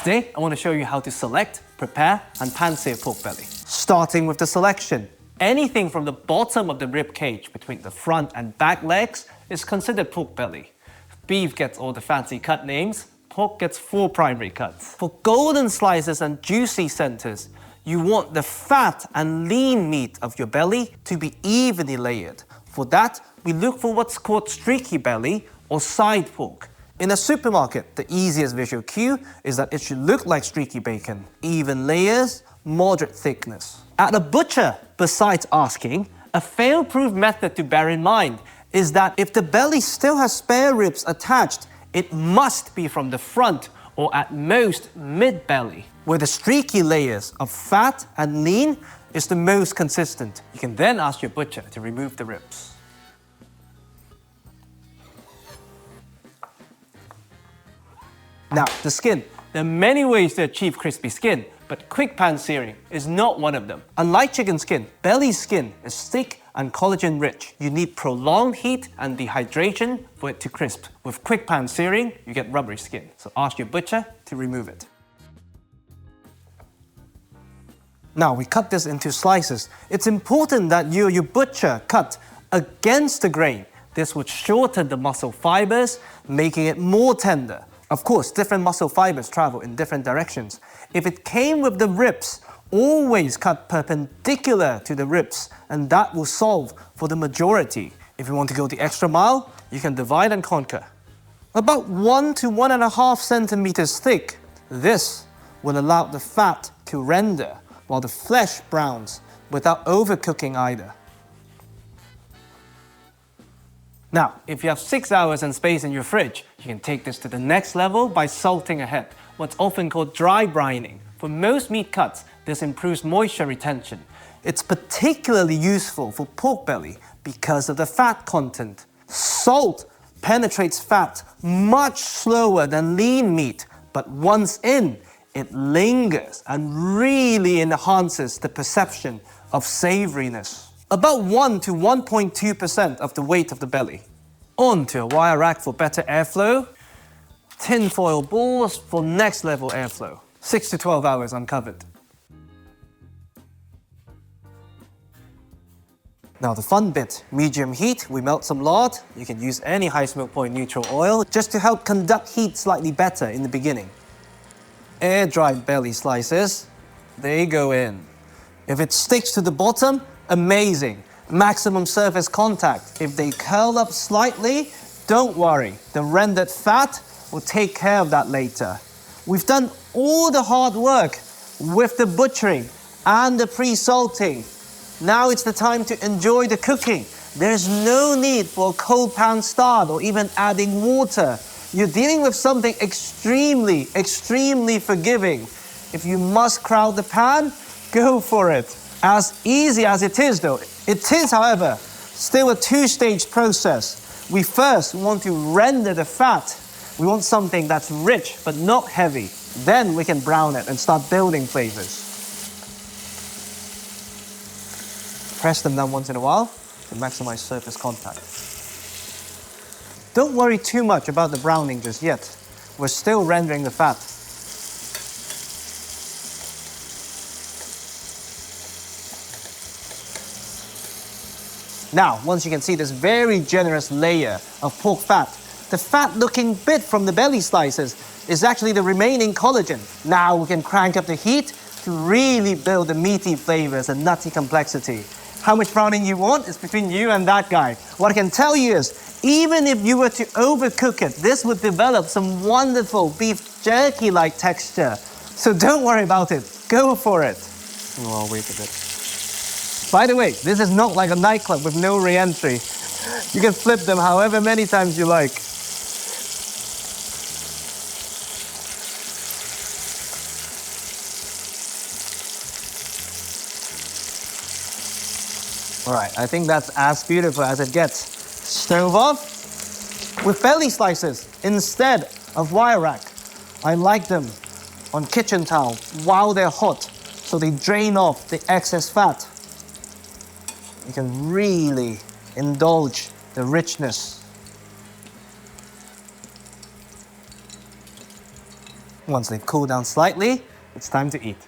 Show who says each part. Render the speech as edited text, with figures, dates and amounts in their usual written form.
Speaker 1: Today, I want to show you how to select, prepare, and pan-sear pork belly. Starting with the selection. Anything from the bottom of the rib cage between the front and back legs is considered pork belly. Beef gets all the fancy cut names, pork gets 4 primary cuts. For golden slices and juicy centers, you want the fat and lean meat of your belly to be evenly layered. For that, we look for what's called streaky belly or side pork. In a supermarket, the easiest visual cue is that it should look like streaky bacon. Even layers, moderate thickness. At a butcher, besides asking, a fail-proof method to bear in mind is that if the belly still has spare ribs attached, it must be from the front or at most mid-belly, where the streaky layers of fat and lean is the most consistent. You can then ask your butcher to remove the ribs. Now, the skin. There are many ways to achieve crispy skin, but quick pan-searing is not one of them. Unlike chicken skin, belly skin is thick and collagen-rich. You need prolonged heat and dehydration for it to crisp. With quick pan-searing, you get rubbery skin, so ask your butcher to remove it. Now, we cut this into slices. It's important that your butcher cut against the grain. This would shorten the muscle fibers, making it more tender. Of course, different muscle fibers travel in different directions. If it came with the ribs, always cut perpendicular to the ribs, and that will solve for the majority. If you want to go the extra mile, you can divide and conquer. About 1 to 1.5 centimeters thick, this will allow the fat to render while the flesh browns without overcooking either. Now, if you have 6 hours and space in your fridge, you can take this to the next level by salting ahead, what's often called dry-brining. For most meat cuts, this improves moisture retention. It's particularly useful for pork belly because of the fat content. Salt penetrates fat much slower than lean meat, but once in, it lingers and really enhances the perception of savouriness. About 1 to 1.2% of the weight of the belly. Onto a wire rack for better airflow. Tin foil balls for next level airflow. 6 to 12 hours uncovered. Now the fun bit, medium heat, we melt some lard. You can use any high smoke point neutral oil just to help conduct heat slightly better in the beginning. Air-dried belly slices, they go in. If it sticks to the bottom, amazing. Maximum surface contact. If they curl up slightly, don't worry. The rendered fat will take care of that later. We've done all the hard work with the butchering and the pre-salting. Now it's the time to enjoy the cooking. There's no need for a cold pan start or even adding water. You're dealing with something extremely forgiving. If you must crowd the pan, go for it. As easy as it is though, it is, however, still a two-stage process. We first want to render the fat. We want something that's rich but not heavy. Then we can brown it and start building flavors. Press them down once in a while to maximize surface contact. Don't worry too much about the browning just yet. We're still rendering the fat. Now, once you can see this very generous layer of pork fat, the fat-looking bit from the belly slices is actually the remaining collagen. Now we can crank up the heat to really build the meaty flavors and nutty complexity. How much browning you want is between you and that guy. What I can tell you is, even if you were to overcook it, this would develop some wonderful beef jerky-like texture. So don't worry about it. Go for it. Oh, I'll wait a bit. By the way, this is not like a nightclub with no re-entry. You can flip them however many times you like. All right, I think that's as beautiful as it gets. Stove off. With belly slices, instead of wire rack, I like them on kitchen towel while they're hot, so they drain off the excess fat. You can really indulge the richness. Once they've cooled down slightly, it's time to eat.